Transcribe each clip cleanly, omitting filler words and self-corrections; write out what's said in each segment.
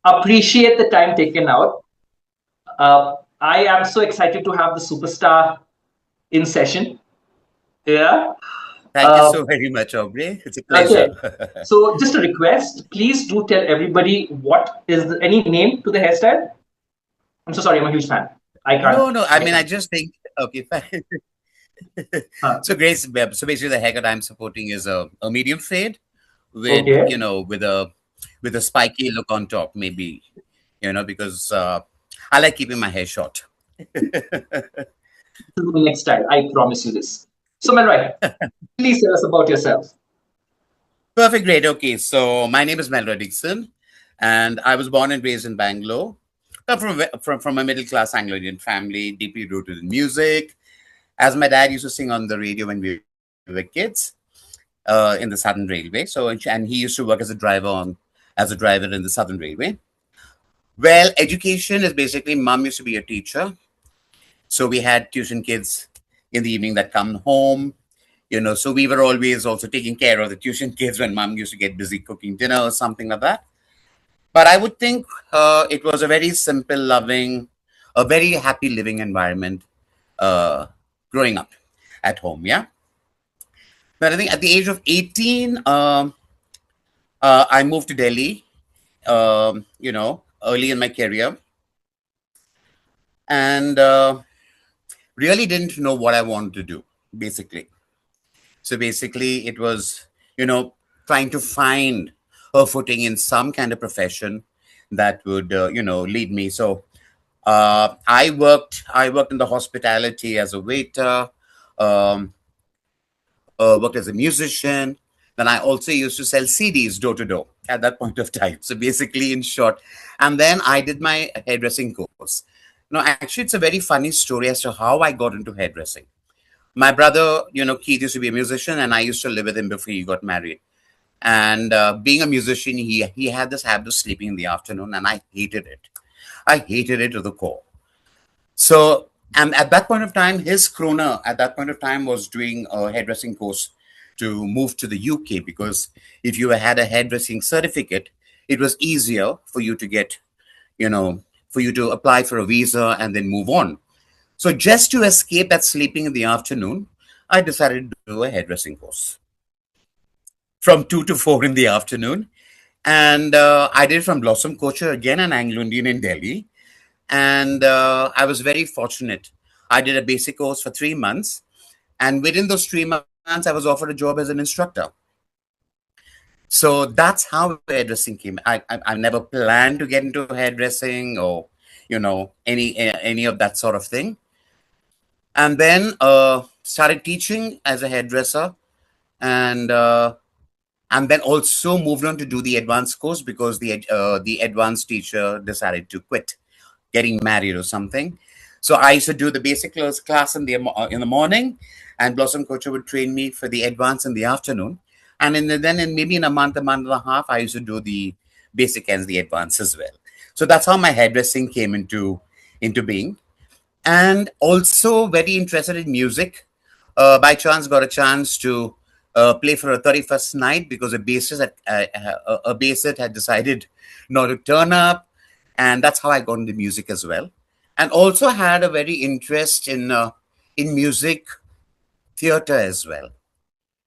appreciate the time taken out. I am so excited to have the superstar in session. Yeah. Thank you Uh, so very much, Aubrey. It's a okay. pleasure. So just a request, please do tell everybody what is any name to the hairstyle. I'm so sorry, I'm a huge fan. I can't. No, no. I mean, I just think, okay, fine. Uh, So, Grace, so basically, the haircut I'm supporting is a medium fade with, okay. with a spiky look on top, maybe, because I like keeping my hair short. This is the next style. I promise you this. So Melroy, please tell us about yourself. Perfect, great. Okay, so my name is Melroy Dickson, and I was born and raised in Bangalore. Come from a middle class Anglo-Indian family, deeply rooted in music. As my dad used to sing on the radio when we were kids, in the Southern Railway. And he used to work as a driver in the Southern Railway. Well, education is basically mom used to be a teacher, so we had tuition kids in the evening that come home. So we were always also taking care of the tuition kids when mom used to get busy cooking dinner or something like that. But I would think it was a very simple, loving, a very happy living environment uh, growing up at home. Yeah. But I think at the age of 18, I moved to Delhi, early in my career, and really didn't know what I wanted to do, basically. So basically, it was, trying to find a footing in some kind of profession that would, lead me. So I worked in the hospitality as a waiter, um, worked as a musician. Then I also used to sell CDs door to door at that point of time. So basically, in short, and then I did my hairdressing course. No, actually, it's a very funny story as to how I got into hairdressing. My brother, Keith used to be a musician, and I used to live with him before he got married. And being a musician, he had this habit of sleeping in the afternoon, and I hated it. I hated it to the core. So, and at that point of time, his crooner at that point of time was doing a hairdressing course to move to the UK, because if you had a hairdressing certificate, it was easier for you to get, for you to apply for a visa and then move on. So, just to escape that sleeping in the afternoon, I decided to do a hairdressing course from 2 to 4 in the afternoon. And I did it from Blossom Culture, again, an Anglo-Indian in Delhi. And I was very fortunate. I did a basic course for 3 months. And within those 3 months, I was offered a job as an instructor. So that's how hairdressing came. I never planned to get into hairdressing or, any of that sort of thing. And then started teaching as a hairdresser, and then also moved on to do the advanced course because the advanced teacher decided to quit, getting married or something. So I used to do the basic class in the morning, and Blossom Coach would train me for the advanced in the afternoon. And then in maybe in a month and a half, I used to do the basic and the advanced as well. So that's how my hairdressing came into being. And also very interested in music. By chance, got a chance to play for a 31st night because a bassist had decided not to turn up, and that's how I got into music as well. And also had a very interest in music theater as well.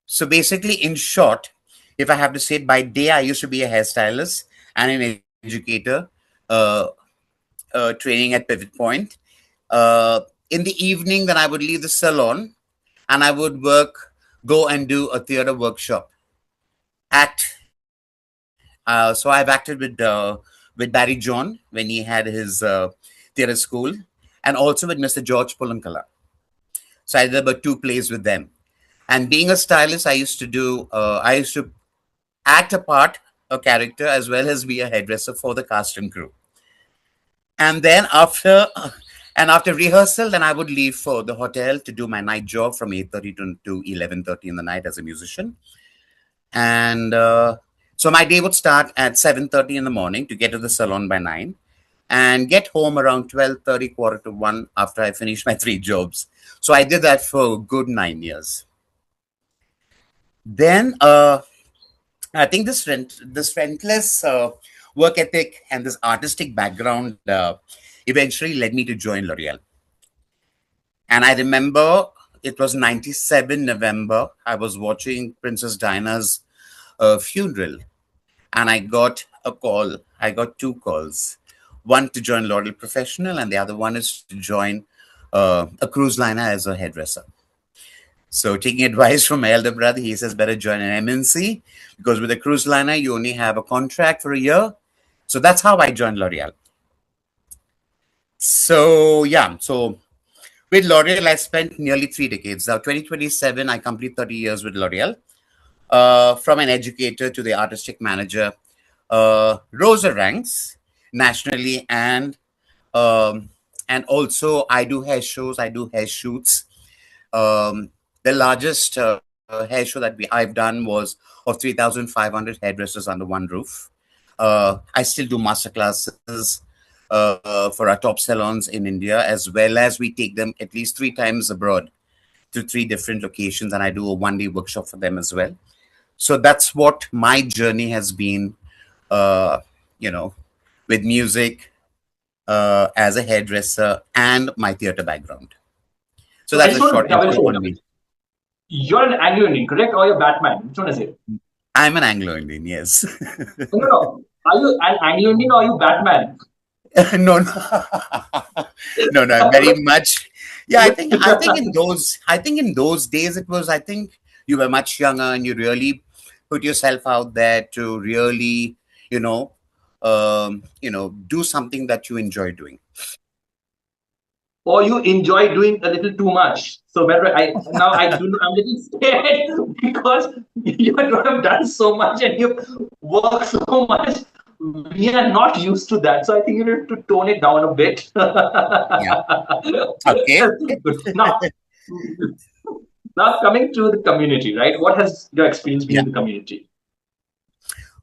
So basically, in short, if I have to say it, by day I used to be a hairstylist and an educator, uh, training at Pivot Point. In the evening, then I would leave the salon and I would go and do a theater workshop. Act. So I've acted with Barry John when he had his theater school, and also with Mr. George Pulankala. So I did about 2 plays with them. And being a stylist, I used to act a part, a character, as well as be a hairdresser for the cast and crew. And then after rehearsal, then I would leave for the hotel to do my night job from 8:30 to 11:30 in the night as a musician. And so my day would start at 7:30 in the morning to get to the salon by 9 and get home around 12:30, quarter to 1 after I finished my 3 jobs. So I did that for a good 9 years. Then I think this rentless work ethic and this artistic background eventually led me to join L'Oreal. And I remember it was 97 November. I was watching Princess Diana's funeral, and I got a call. I got two calls. One to join L'Oreal Professional, and the other one is to join a cruise liner as a hairdresser. So, taking advice from my elder brother, he says better join an MNC because with a cruise liner, you only have a contract for a year. So, that's how I joined L'Oreal. So, yeah. So, with L'Oreal, I spent nearly 3 decades. Now, 2027, I complete 30 years with L'Oreal. From an educator to the artistic manager, rose the ranks nationally, um, and also I do hair shows, I do hair shoots. Um, the largest hair show that I've done was of 3,500 hairdressers under one roof. I still do master classes for our top salons in India, as well as we take them at least 3 times abroad to 3 different locations, and I do a 1 day workshop for them as well. So that's what my journey has been, uh, you know, with music, as a hairdresser, and my theater background. So So I that's just a want to short double intro check. on me. You're an Anglo-Indian, correct? Or you're Batman? Which one is it? I'm an Anglo-Indian, yes. No, no, no. Are you an Anglo-Indian or are you Batman? No, no, no, no, very much. Yeah, I think in those days it was. I think you were much younger and you really put yourself out there to really, you know, do something that you enjoy doing. Or you enjoy doing a little too much. So whether I now I do I'm a little scared because you have done so much and you work so much. We are not used to that. So I think you need to tone it down a bit. Yeah. Okay. Good. Now coming to the community, right? What has your experience been Yeah. in the community?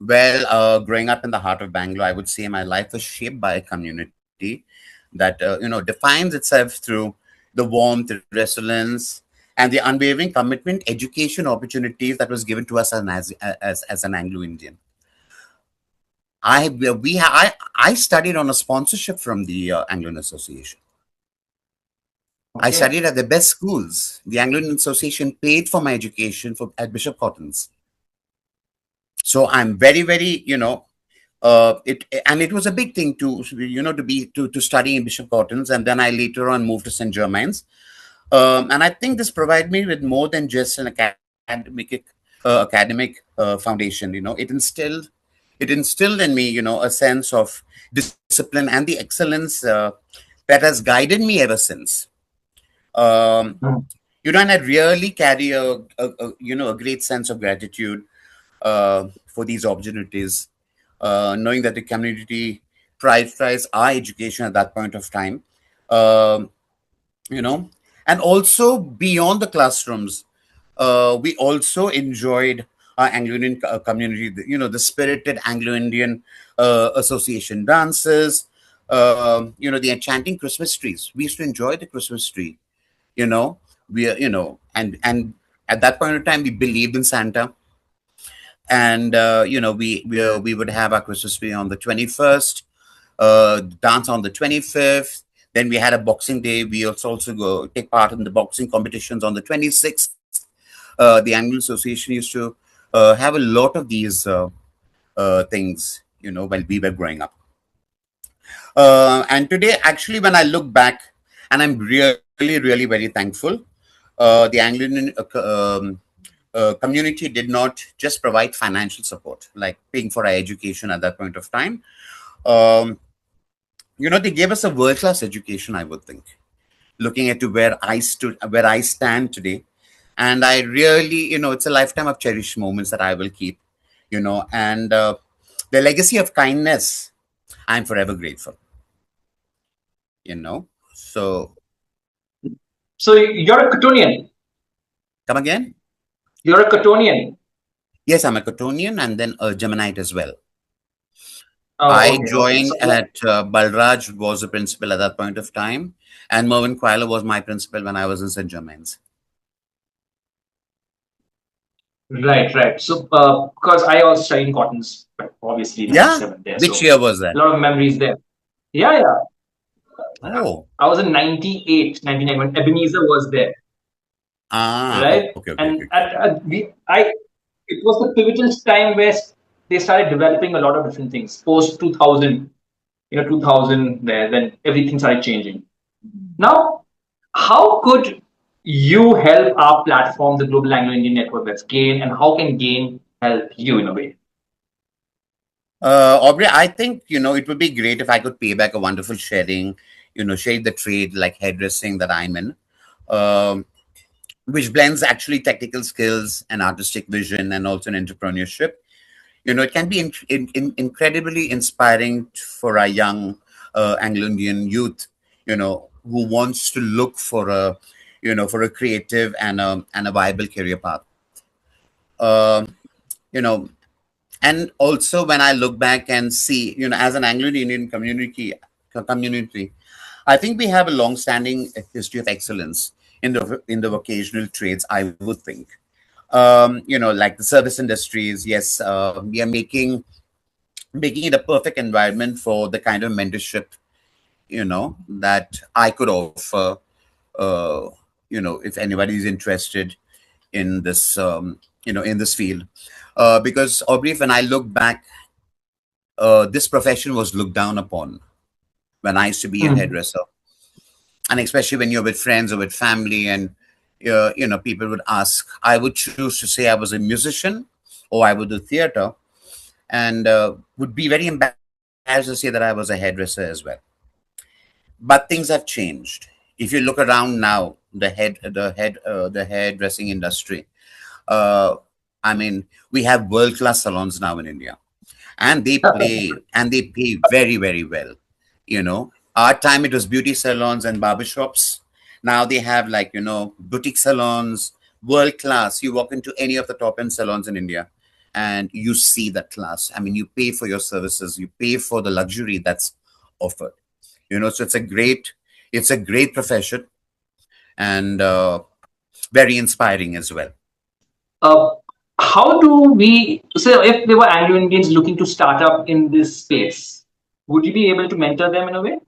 Well, growing up in the heart of Bangalore, I would say my life was shaped by a community that defines itself through the warmth, the resilience, and the unwavering commitment, education opportunities that was given to us as an Anglo-Indian. I studied on a sponsorship from the Anglo-Indian Association. I Okay. studied at the best schools. The Anglo-Indian Association paid for my education at Bishop Cotton's. So I'm very, very, it and it was a big thing to study in Bishop Cotton's, and then I later on moved to St. Germain's. And I think this provided me with more than just an academic foundation. It instilled in me, a sense of discipline and the excellence that has guided me ever since. Um, Hmm. and I really carry a great sense of gratitude for these opportunities, knowing that the community prioritized our education at that point of time. Um, you know, and also beyond the classrooms, we also enjoyed our Anglo-Indian community, the spirited Anglo-Indian Association dances, the enchanting Christmas trees. We used to enjoy the Christmas tree, you know, and at that point of time, we believed in Santa. And, we would have our Christmas tree on the 21st, dance on the 25th. Then we had a Boxing Day. We also go take part in the boxing competitions on the 26th. The Anglo Association used to have a lot of these things, while we were growing up. And today, actually, when I look back, and I'm really, really very thankful, the Anglican community did not just provide financial support, like paying for our education at that point of time. Um, they gave us a world class education, I would think, looking at to where I stand today. And I really, it's a lifetime of cherished moments that I will keep, and the legacy of kindness, I'm forever grateful, So, So you're a Cottonian. come again? You're a Cottonian. Yes, I'm a Cottonian and then a Geminite as well. Oh, I okay, okay. joined at Balraj was the principal at that point of time, and Mervyn Quayler was my principal when I was in St. Germain's. Right, right. So, because I also studied in Cottons, obviously Yeah. 97 there, Which so year was that? a lot of memories there. Yeah, yeah. Oh. I was in 98, 99 when Ebenezer was there, Ah. right? Okay. Okay. Okay. And Okay. it was the pivotal time where they started developing a lot of different things. Post 2000, 2000 there, then everything started changing. Now, how could you help our platform, the Global Anglo-Indian Network, that's GAIN, and how can GAIN help you in a way? Aubrey, I think, it would be great if I could pay back a wonderful sharing, share the trade like hairdressing that I'm in, um, which blends actually technical skills and artistic vision and also an entrepreneurship. It can be incredibly inspiring for our young Anglo-Indian youth, who wants to look for a creative and a viable career path. Um, you know, and also when I look back and see, as an Anglo-Indian community, I think we have a long-standing history of excellence in the vocational trades. I would think, like the service industries. Yes, we are making it a perfect environment for the kind of mentorship that I could offer. Uh, if anybody is interested in this field, because Aubrey, when I look back, this profession was looked down upon when I used to be a Mm. hairdresser, and especially when you're with friends or with family, and people would ask. I would choose to say I was a musician or I would do theater, and would be very embarrassed to say that I was a hairdresser as well. But things have changed. If you look around now, the hairdressing industry. Uh, I mean, we have world class salons now in India, and they pay very very well. Our time it was beauty salons and barbershops. Now they have like boutique salons, world class. You walk into any of the top end salons in India, and you see that class. I mean, you pay for your services, you pay for the luxury that's offered. So it's a great profession, and very inspiring as well. Uh, how do we, so if there were Anglo Indians looking to start up in this space, would you be able to mentor them in a way?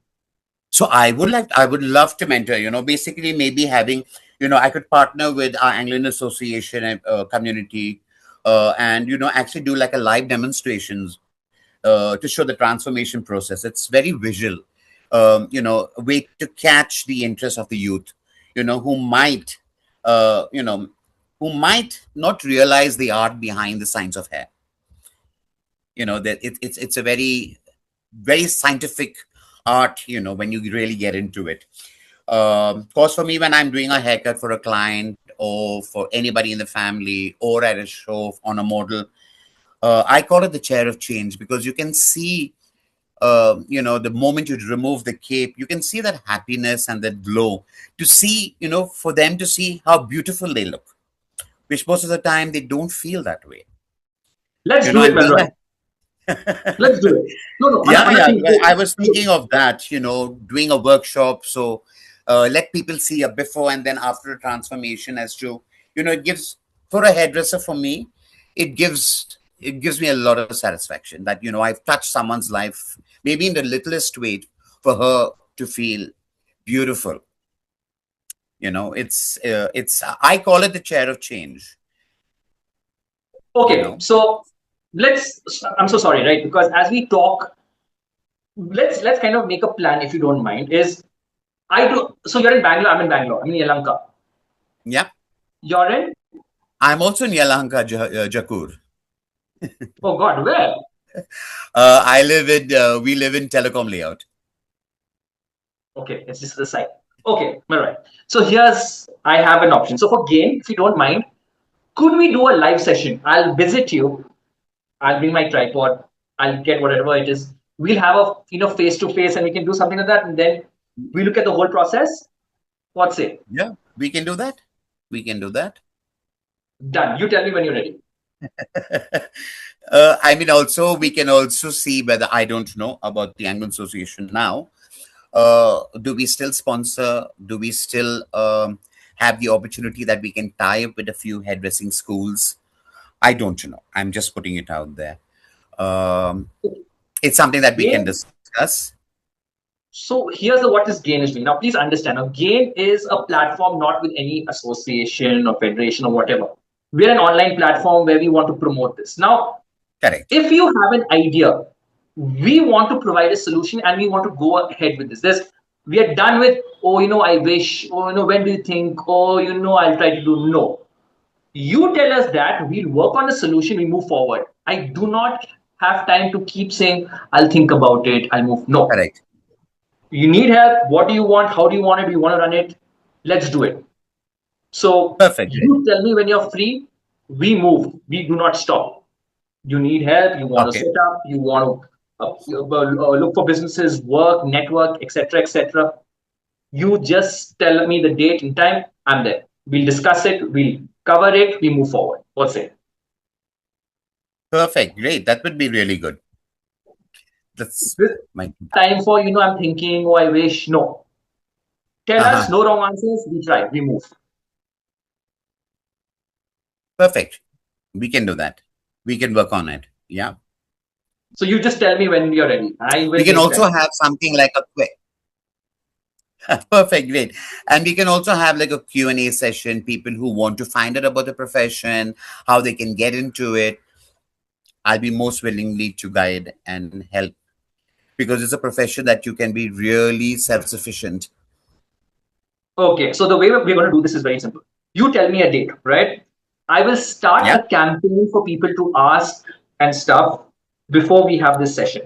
So I would love to mentor, basically maybe having, I could partner with our Anglian Association and community, and, actually do like a live demonstrations to show the transformation process. It's very visual, a way to catch the interest of the youth, who might not realize the art behind the science of hair. That it's a very very scientific art, when you really get into it. Of course, for me, when I'm doing a haircut for a client or for anybody in the family or at a show on a model, I call it the chair of change, because you can see, the moment you remove the cape, you can see that happiness and that glow, to see, for them to see how beautiful they look, which most of the time they don't feel that way. Let's do it, And being Melroy. a Let's do it. No, no, Yeah, yeah. honestly, Well, I was thinking of that, doing a workshop. So let people see a before and then after transformation, as to, it gives, for a hairdresser, for me, it gives me a lot of satisfaction that, I've touched someone's life, maybe in the littlest way, for her to feel beautiful. I call it the chair of change, you okay, know. so let's, I'm so sorry, right? Because as we talk, let's kind of make a plan, if you don't mind. Is I do, so you're in Bangalore, I'm in Bangalore, I'm in Yelahanka. Yeah. You're in, I'm also in Yelahanka, Jakur. oh God, where? We live in telecom layout. Okay, it's just the side. Okay, all right. So here's, I have an option. So for game, if you don't mind, could we do a live session? I'll visit you. I'll bring my tripod. I'll get whatever it is. We'll have a face to face, and we can do something like that, and then we look at the whole process. What's it? Yeah, we can do that. We can do that. Done. You tell me when you're ready. I mean, also, we can also see whether, I don't know about the Anglo Association now. Do we still sponsor? Do we still have the opportunity that we can tie up with a few hairdressing schools? I don't know. I'm just putting it out there. Um, it's something that we can Gain. discuss. So here's what this GAIN is doing. Now, please understand. Now, GAIN is a platform not with any association or federation or whatever. We're an online platform where we want to promote this. Now, Correct. if you have an idea, we want to provide a solution and we want to go ahead with this. We are done with, oh, I wish, oh, when do you think, oh, I'll try to do. No. You tell us that, we'll work on a solution, we move forward. I do not have time to keep saying, I'll think about it, I'll move. No. Correct. You need help. What do you want? How do you want it? Do you want to run it? Let's do it. So Perfect. Great. you tell me when you're free. We move. We do not stop. You need help. You want to Okay. set up. You want to look for businesses, work, network, etc., etc. You just tell me the date and time. I'm there. We'll discuss it. We'll cover it. We move forward. What's it? Perfect. Great. That would be really good. That's This my. time for I'm thinking. Oh, I wish. No. Tell us. Uh-huh. No wrong answers. We try. We move. Perfect. We can do that. We can work on it. Yeah. So you just tell me when you're ready. I will We can make also time. have something like a quick. Perfect, great. And we can also have like a Q&A session, people who want to find out about the profession, how they can get into it. I'll be most willingly to guide and help because it's a profession that you can be really self-sufficient. Okay, so the way we're going to do this is very simple. You tell me a date, right? I will start Yeah, a campaign for people to ask and stuff before we have this session,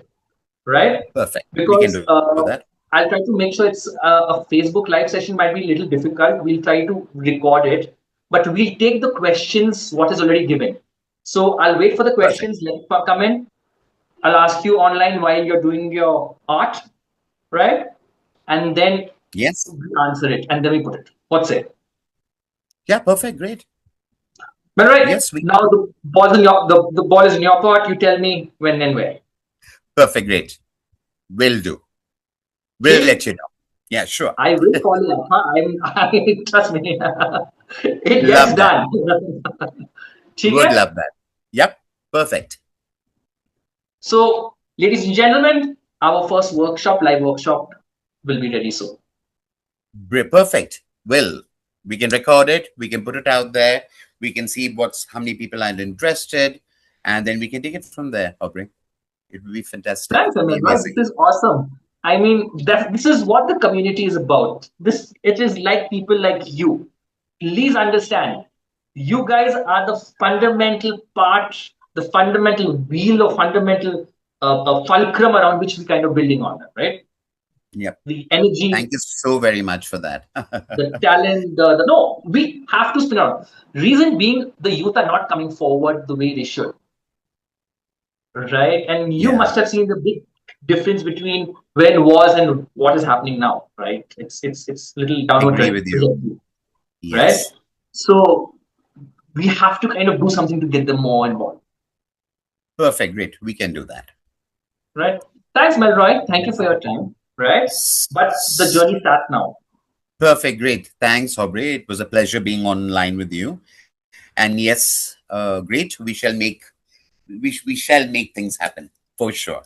right? perfect. We can Because do that. I'll try to make sure it's a Facebook live session might be a little difficult. We'll try to record it, but we'll take the questions what is already given. So I'll wait for the Perfect. questions. Let it come in. I'll ask you online while you're doing your art, right? And then Yes. we answer it, and then we put it. What's it? Yeah, perfect. Great. But right Yes, we now the ball is in your court. You tell me when and where. perfect. Great. Will do. We'll Okay, let you know. Yeah, sure. I will call you up. Huh? Trust me. It gets Love that. done. ठीक Would है? love that. Yep. Perfect. So, ladies and gentlemen, our first workshop, live workshop, will be ready soon. Perfect. Well, we can record it. We can put it out there. We can see how many people are interested, and then we can take it from there. Aubrey, it would be fantastic. Thanks, It'd be Melroy. amazing. This is awesome. I mean, this is what the community is about. It is like people like you. Please understand, you guys are the fundamental part, the fundamental wheel or fundamental fulcrum around which we kind of building on, right? Yep. The energy, Thank you so very much for that. the talent, no, we have to spin out. Reason being, the youth are not coming forward the way they should, right? And you Yeah. must have seen the big difference between when was and what is happening now, right? It's little downward Agree with you. trajectory, right? Yes. So we have to kind of do something to get them more involved, Perfect. Great. We can do that. right? Thanks, Melroy. Thank you for your time, right? But the journey starts now. Perfect. Great. Thanks, Aubrey. It was a pleasure being online with you. And yes, great. We shall make things happen for sure.